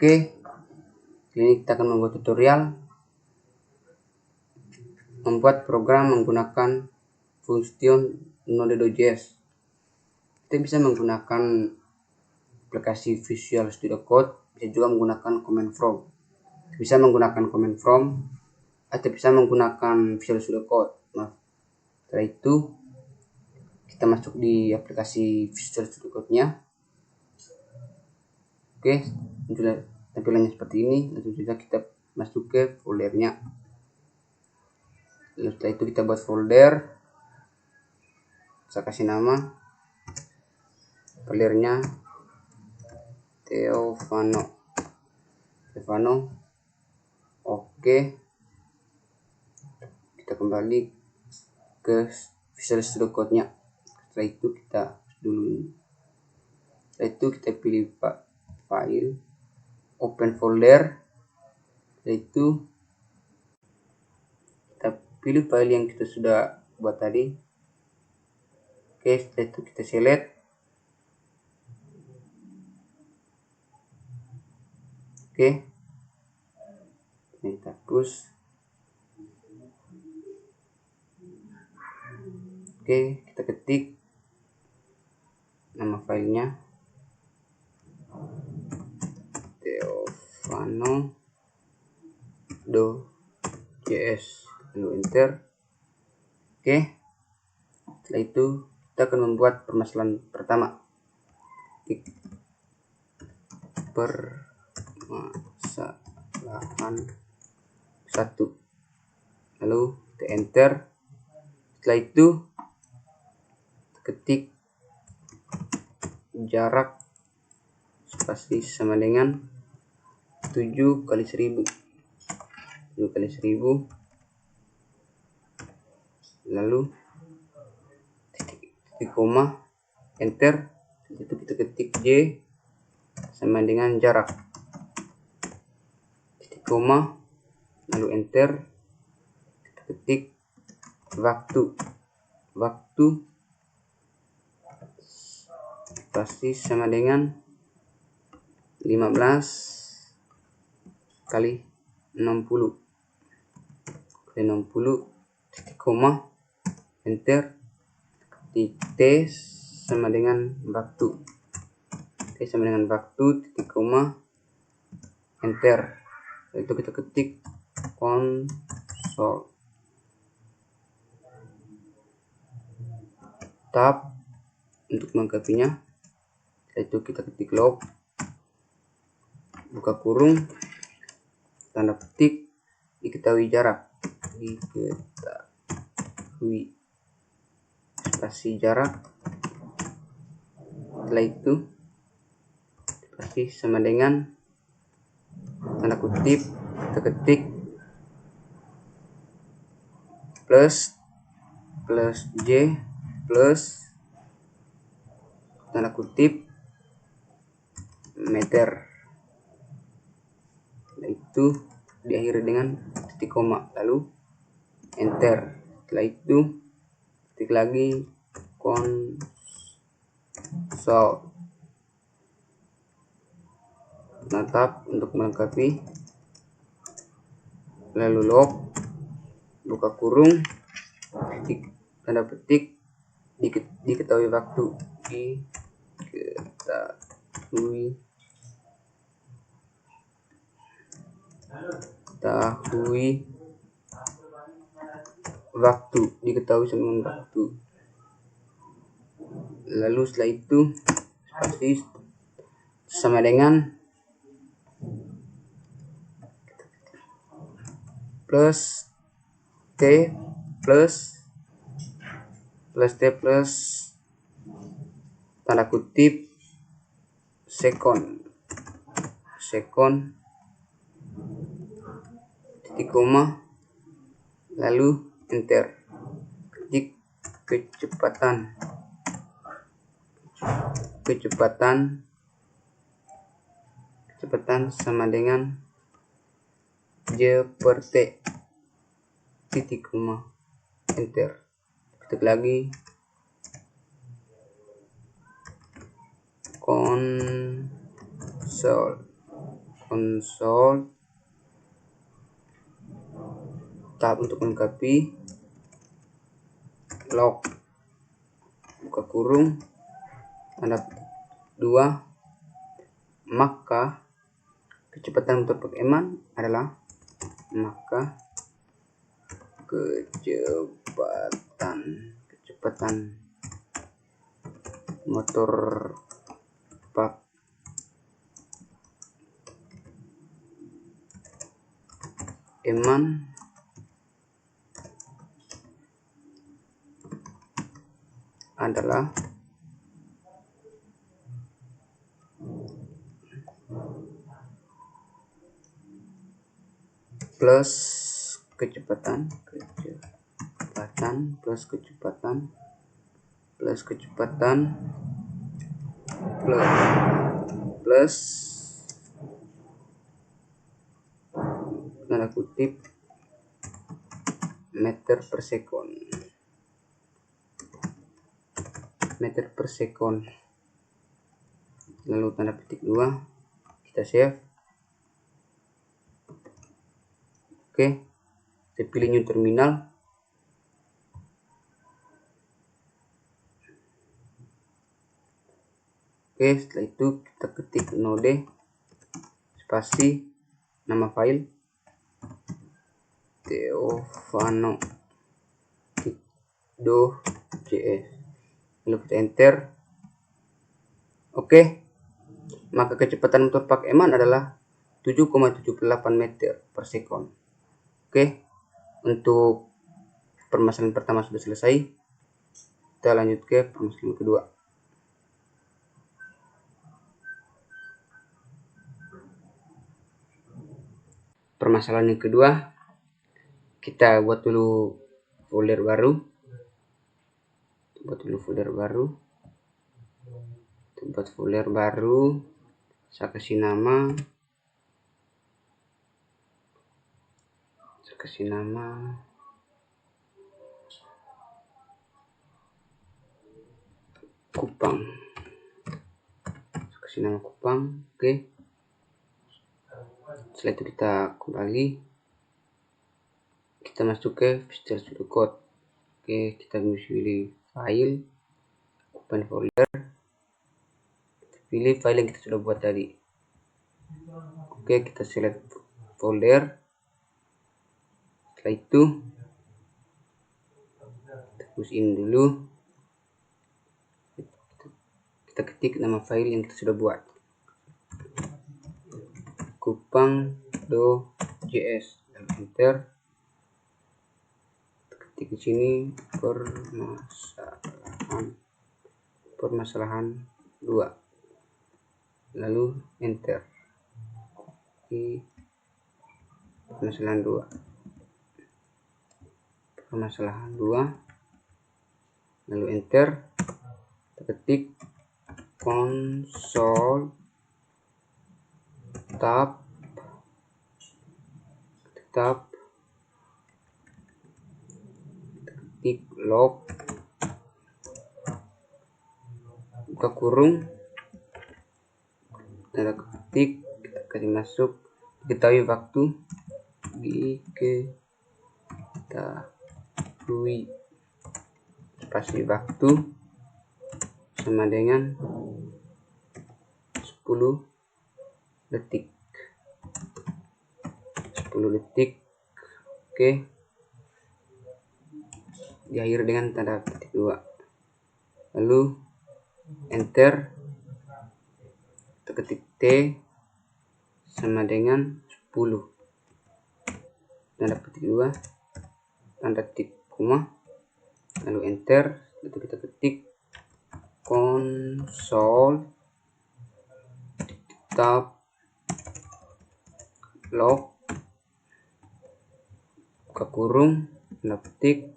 Oke, ini kita akan membuat tutorial membuat program menggunakan function Node.js. Kita bisa menggunakan aplikasi Visual Studio Code, bisa juga menggunakan command from. Bisa menggunakan command from atau bisa menggunakan Visual Studio Code. Setelah itu kita masuk di aplikasi Visual Studio Code-nya. Oke, tampilannya seperti ini. Langsung saja kita masuk ke foldernya. Lalu setelah itu kita buat folder. Saya kasih nama foldernya Teofano. Oke, kita kembali ke Visual Studio Code-nya. Setelah itu kita pilih file, open folder. Setelah itu kita pilih file yang kita sudah buat tadi. Oke, setelah itu kita select. Oke, ini kita hapus. Oke, kita ketik nama filenya teofano.js, lalu enter. Oke, setelah itu kita akan membuat permasalahan pertama. Permasalahan 1, lalu kita enter. Setelah itu ketik jarak spasi sama dengan 7 kali 1000, lalu titik koma, enter. Itu kita ketik J sama dengan jarak, titik koma, lalu enter. Kita ketik waktu pasti sama dengan 15 kali 60, titik koma, enter. Ketik T sama dengan waktu, titik koma, enter. Itu kita ketik console, tab untuk melengkapinya. Setelah itu kita ketik log, buka kurung, tanda petik, diketahui jarak, spasi jarak. Setelah itu spasi sama dengan tanda kutip, kita ketik plus J plus tanda kutip meter. Setelah itu diakhiri dengan titik koma, lalu enter. Setelah itu ketik lagi console, tab untuk melengkapi, lalu log, buka kurung, ketik tanda petik, diketahui waktu, diketahui sama waktu. Lalu setelah itu spasi sama dengan plus T plus tanda kutip second, titik koma, lalu enter. Ketik kecepatan sama dengan J per T, titik koma, enter. Ketik lagi console, konsol tab untuk melengkapi, log buka kurung tanda 2, maka kecepatan motor pakai eman adalah kecepatan motor pak eman adalah plus kecepatan plus tanda kutip meter per sekon, lalu tanda petik 2, kita save. Oke, saya pilih new terminal. Oke, setelah itu kita ketik node spasi nama file theovano.js, lalu kita enter. Oke, maka kecepatan motor pak eman adalah 7,78 meter per sekon. Oke, untuk permasalahan pertama sudah selesai. Kita lanjut ke permasalahan kedua. Permasalahan yang kedua, kita buat dulu folder baru. Buat folder baru, saya kasih nama Kupang. Oke, setelah itu kita kembali, kita masuk ke Visual Studio Code. Oke, kita pilih file, open folder, pilih file yang kita sudah buat tadi. Oke, kita select folder. Setelah itu kita push in dulu, kita ketik nama file yang kita sudah buat, kupang.js, dan enter. Kita ketik di sini permasalahan 2, lalu enter. Permasalahan 2, lalu enter. Kita ketik konsol tab ketik log buka kurung tanda ketik, kita kasih masuk diketahui spasi waktu sama dengan 10 detik. Oke, diakhiri dengan tanda petik 2, lalu enter. Kita ketik T sama dengan 10, tanda petik 2, tanda titik koma, lalu enter. Itu kita ketik konsol tab log buka kurung tanda petik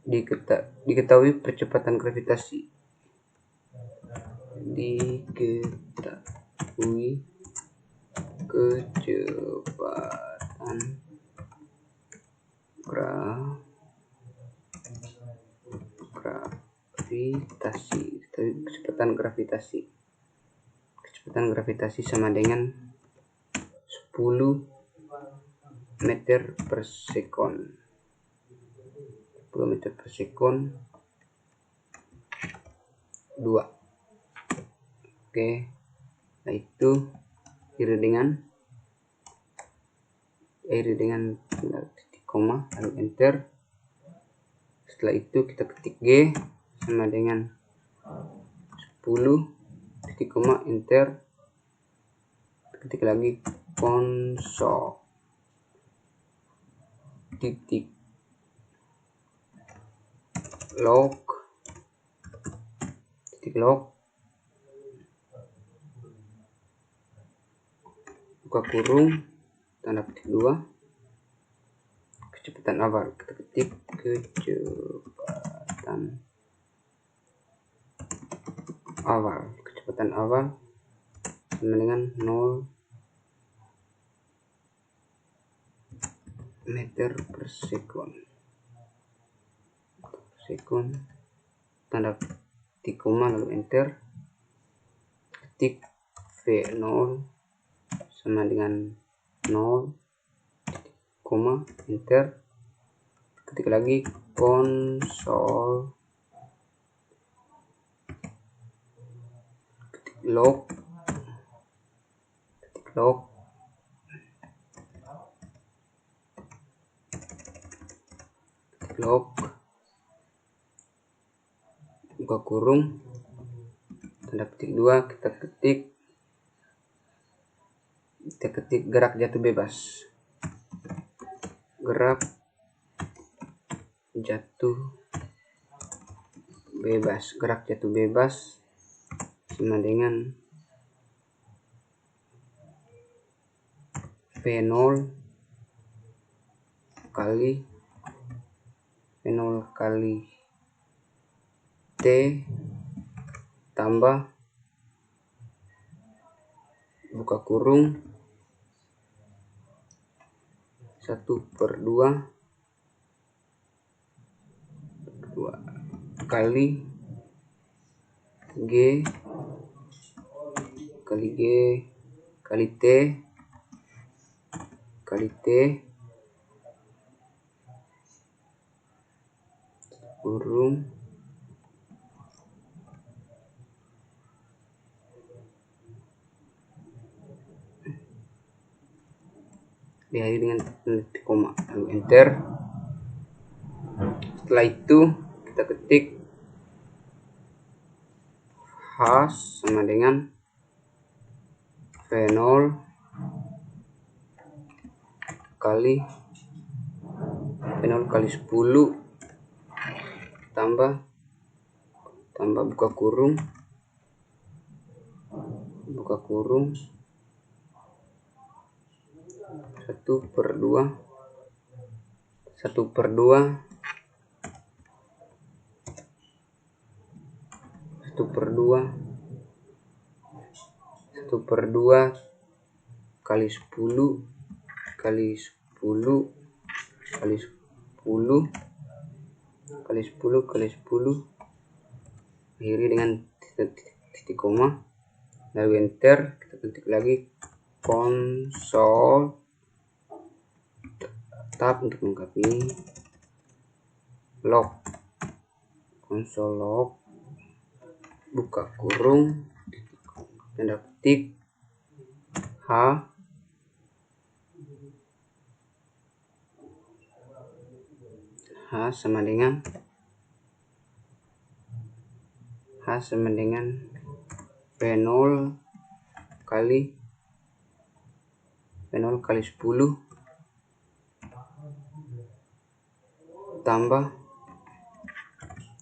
diketahui percepatan gravitasi, kecepatan kecepatan gravitasi sama dengan 10 meter per sekon. 10 meter per sekon 2. Oke, nah itu iri dengan titik koma lalu enter. Setelah itu kita ketik G sama dengan 10 titik koma enter, ketik lagi konsol titik log buka kurung tanda petik 2 kecepatan awal, kita ketik kecepatan awal sama dengan 0 meter per sekon tanda petik koma lalu enter, ketik V0 sama dengan 0 koma enter, ketik lagi konsol ketik log buka kurung tanda petik 2 kita ketik gerak jatuh bebas sama dengan V0 kali T tambah buka kurung 1/2 kali G kali T kurung diakhiri dengan titik koma lalu enter. Setelah itu kita ketik H sama dengan V0 kali 10 tambah buka kurung 1/2 kali 10 kali 10 akhiri dengan titik koma lalu enter, kita ketik lagi konsol tab untuk melengkapi log buka kurung tanda petik H sama dengan V0 kali 10 tambah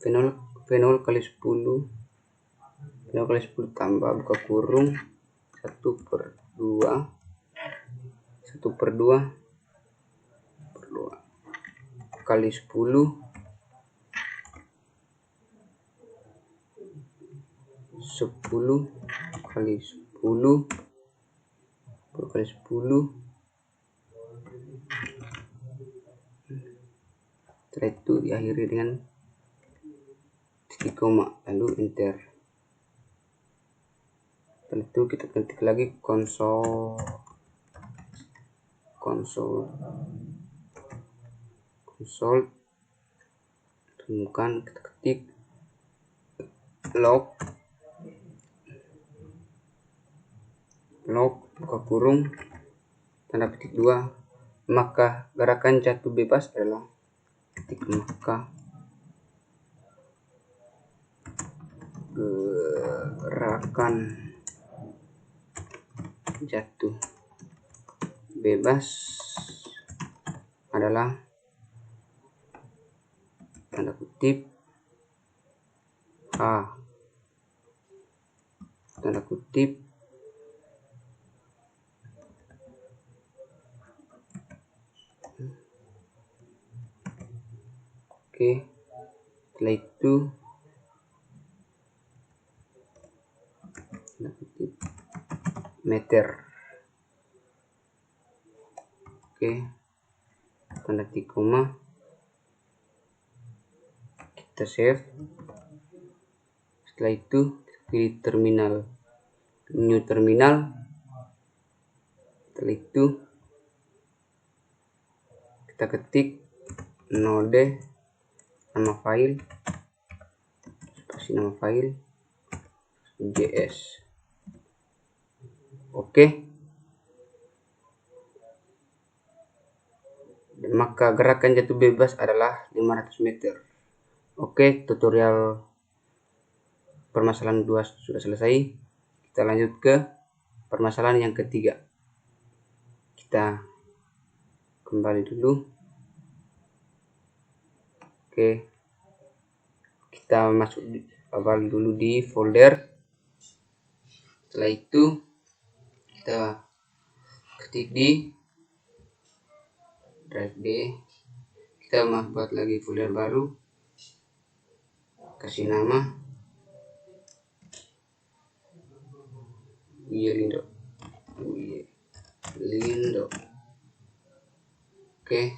V0 kali 10 tambah buka kurung 1/2 kali 10 kali 10 setelah itu diakhiri dengan titik koma lalu enter. Setelah itu kita ketik lagi konsol, temukan, kita ketik log buka kurung tanda petik 2, maka gerakan jatuh bebas adalah, ketik maka gerakan jatuh bebas adalah tanda kutip H tanda kutip oke. Setelah itu tanda kutip meter, oke, tanda titik koma, kita save. Setelah itu pilih terminal, new terminal. Setelah itu kita ketik node nama file, spasi nama file js, oke. Dan maka gerakan jatuh bebas adalah 500 meter. Oke, tutorial permasalahan 2 sudah selesai. Kita lanjut ke permasalahan yang ketiga. Kita kembali dulu. Oke, kita masuk awal dulu di folder. Setelah itu kita ketik di drive D, kita membuat lagi folder baru, kasih nama Lindo. Oke,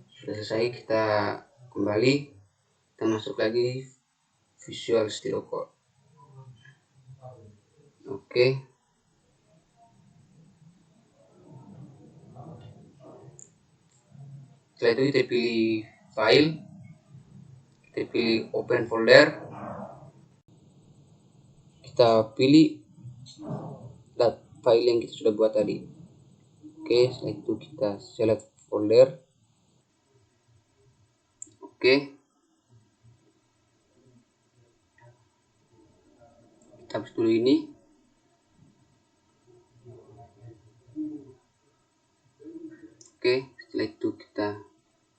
sudah selesai. Kita kembali, kita masuk lagi Visual Studio Code. Oke, setelah itu kita pilih file, kita pilih open folder, kita pilih file yang kita sudah buat tadi. Oke, setelah itu kita select folder. Oke, kita hapus dulu ini. Oke, setelah itu kita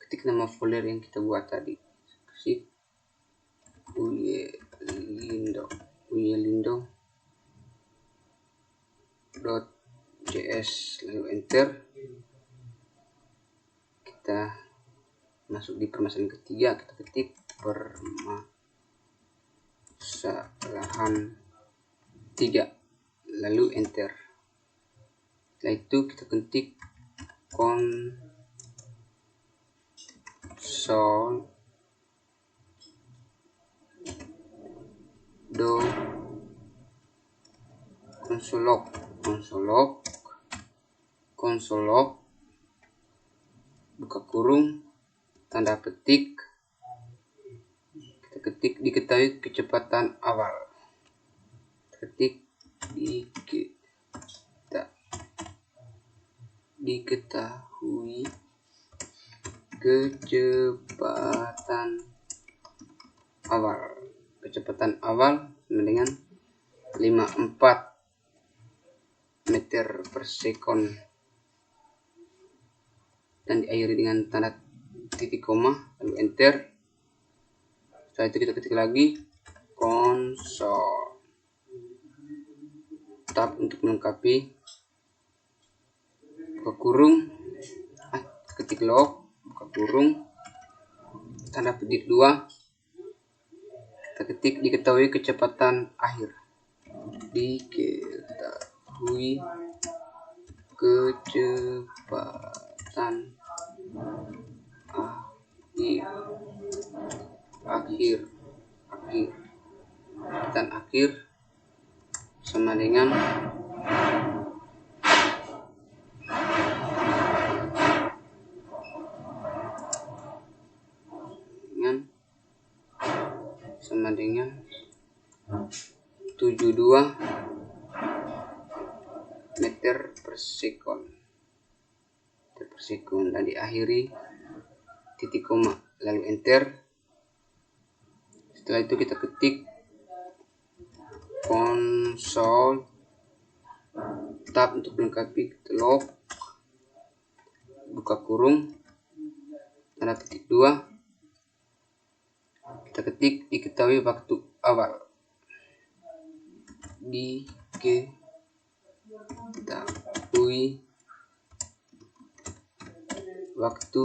ketik nama folder yang kita buat tadi, kasih lindo.js, lalu enter. Kita masuk di permasalahan ketiga, kita ketik permasalahan 3, lalu enter. Setelah itu kita ketik console log buka kurung tanda petik, kita ketik diketahui kecepatan awal, ketik diketahui kecepatan awal sama dengan 54 meter per sekon, dan diakhiri dengan tanda titik koma, lalu enter. Setelah itu kita ketik lagi console, tab untuk melengkapi, buka kurung, ketik log, buka kurung, tanda petik 2, kita ketik diketahui kecepatan akhir, diketahui kecepatan akhir sama dengan sama dengan 72 meter per sekon dan diakhiri titik koma lalu enter. Setelah itu kita ketik konsol tab untuk melengkapi, log buka kurung tanda petik 2, kita ketik diketahui waktu awal, diketahui waktu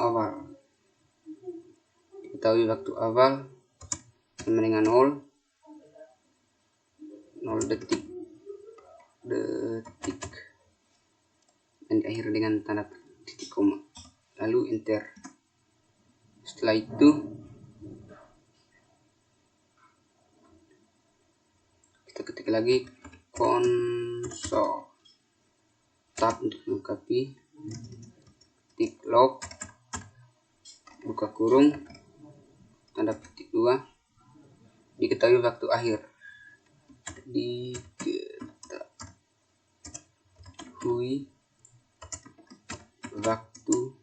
awal, diketahui waktu awal sama dengan 0 detik dan diakhiri dengan tanda titik koma lalu enter. Setelah itu kita ketik lagi konsol tab untuk melengkapi, ketik log buka kurung tanda petik 2, diketahui waktu akhir, diketahui waktu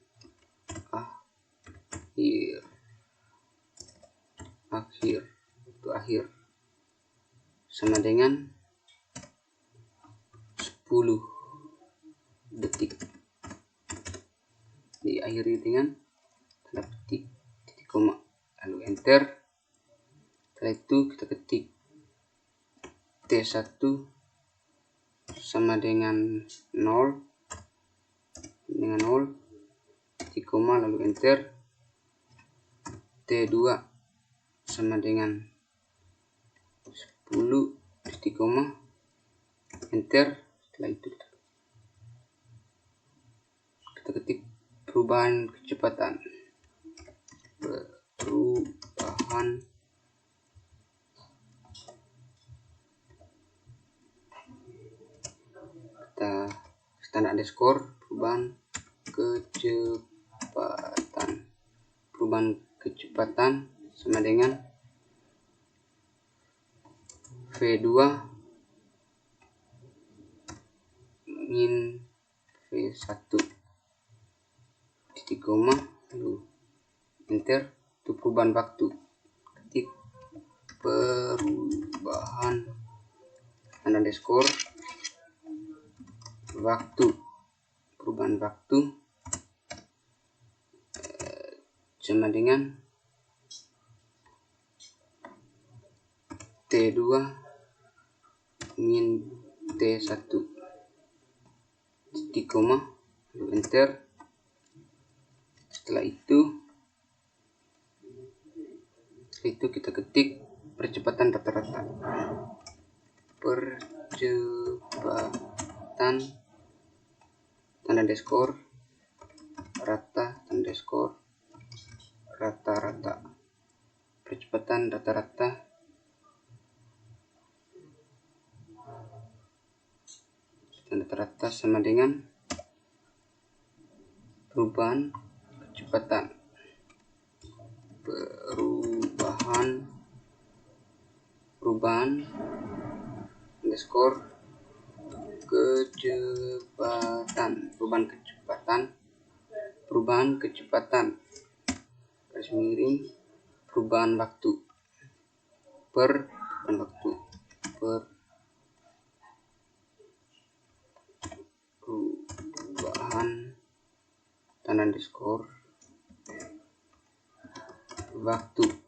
akhir sama dengan 10 detik, diakhiri dengan tanda petik titik koma lalu enter. Setelah itu kita ketik T1 sama dengan 0 titik koma lalu enter. T2 sama dengan 10 titik koma enter. Setelah itu kita ketik perubahan kecepatan, kita standar underscore perubahan kecepatan sama dengan V2 min V1 titik koma lalu enter. Untuk perubahan waktu ketik perubahan underscore waktu, perubahan waktu sama dengan T2 min T1 titik koma lalu enter. Setelah itu kita ketik percepatan rata-rata, percepatan tanda underscore rata-rata, percepatan rata-rata sama dengan perubahan kecepatan underscore perubahan kecepatan garis miring perubahan waktu perubahan tanda underscore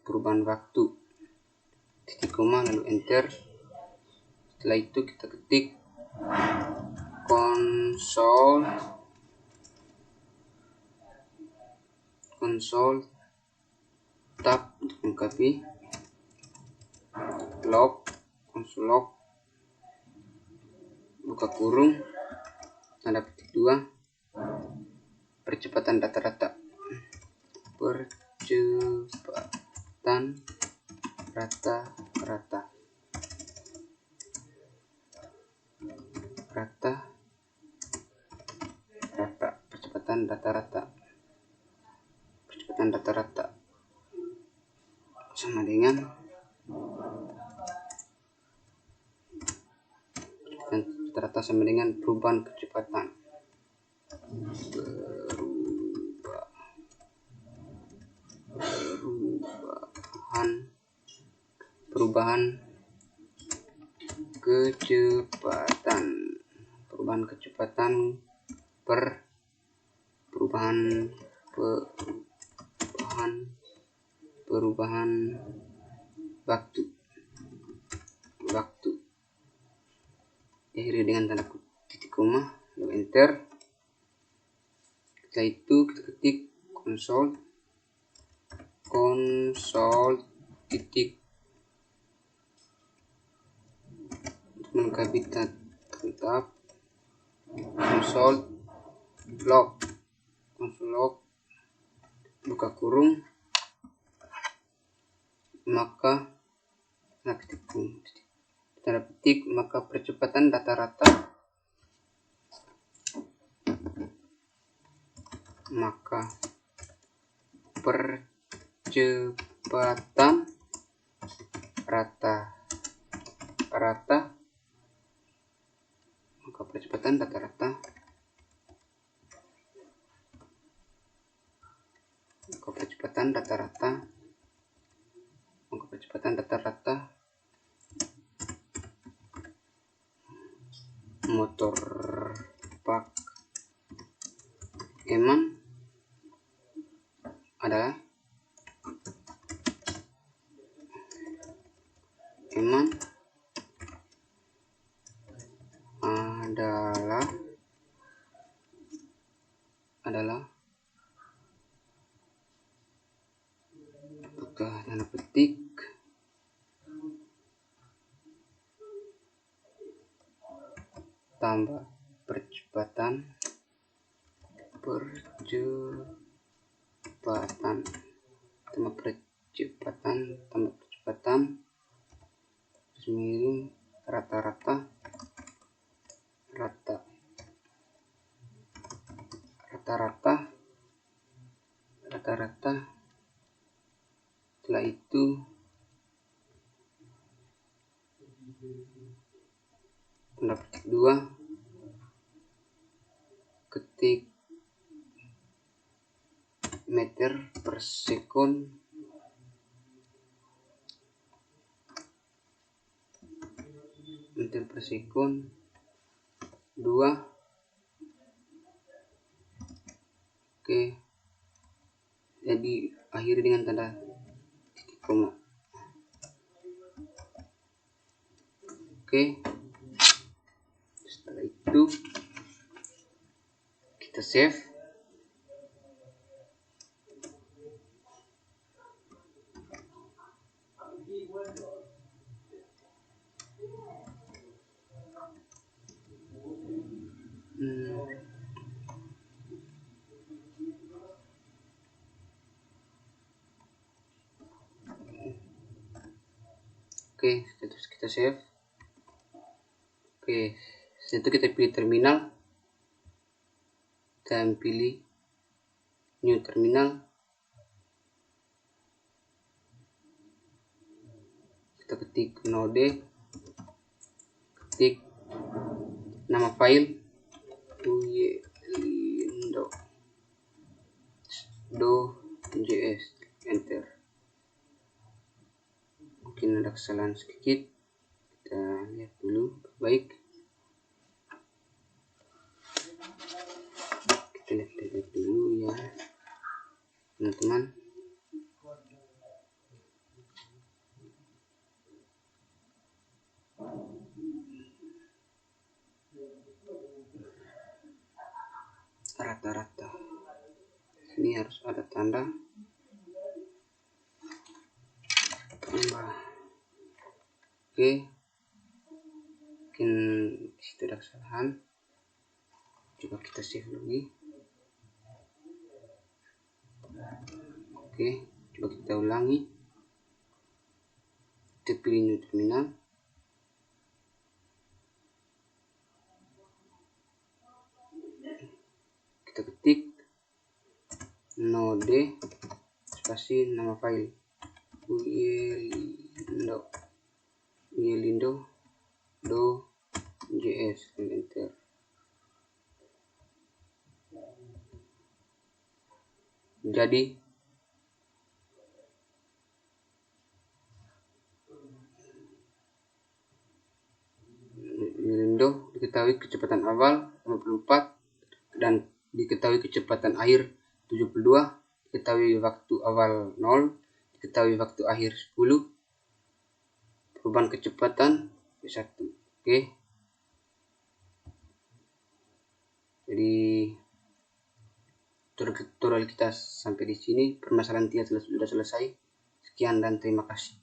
perubahan waktu titik koma lalu enter. Setelah itu kita ketik konsol tab untuk melengkapi, konsol log buka kurung tanda petik 2 percepatan rata-rata, percepatan rata-rata. Percepatan rata-rata sama dengan perubahan kecepatan. Perubahan kecepatan per perubahan waktu diakhiri dengan tanda titik koma lalu enter. Setelah itu kita ketik console titik untuk melengkapi tetap console log buka kurung maka tanda petik maka percepatan rata-rata motor Pak Eman adalah buka tanda petik tambah percepatan semiring rata-rata. Setelah itu tanda petik 2 ketik meter per sekon per sekon 2. Oke, jadi akhiri dengan tanda titik koma. Oke, setelah itu kita save. Oke, terus kita save. Oke, setelah itu kita pilih terminal, dan pilih new terminal. Kita ketik node, ketik nama file uylindo.js, enter. Mungkin ada kesalahan sedikit, kita lihat dulu baik. Kita lihat dulu ya teman-teman. Rata-rata ini harus ada tanda tambah. Oke, mungkin disitu ada kesalahan, coba kita save lagi. Oke, coba kita ulangi. Kita pilih new terminal, kita ketik node spasi nama file uyelindo.js, enter. Jadi Uyelindo diketahui kecepatan awal 54 dan diketahui kecepatan akhir 72, diketahui waktu awal 0, diketahui waktu akhir 10, perubahan kecepatan V1. Oke. Jadi tutorial kita sampai di sini, permasalahan tidak sudah selesai. Sekian dan terima kasih.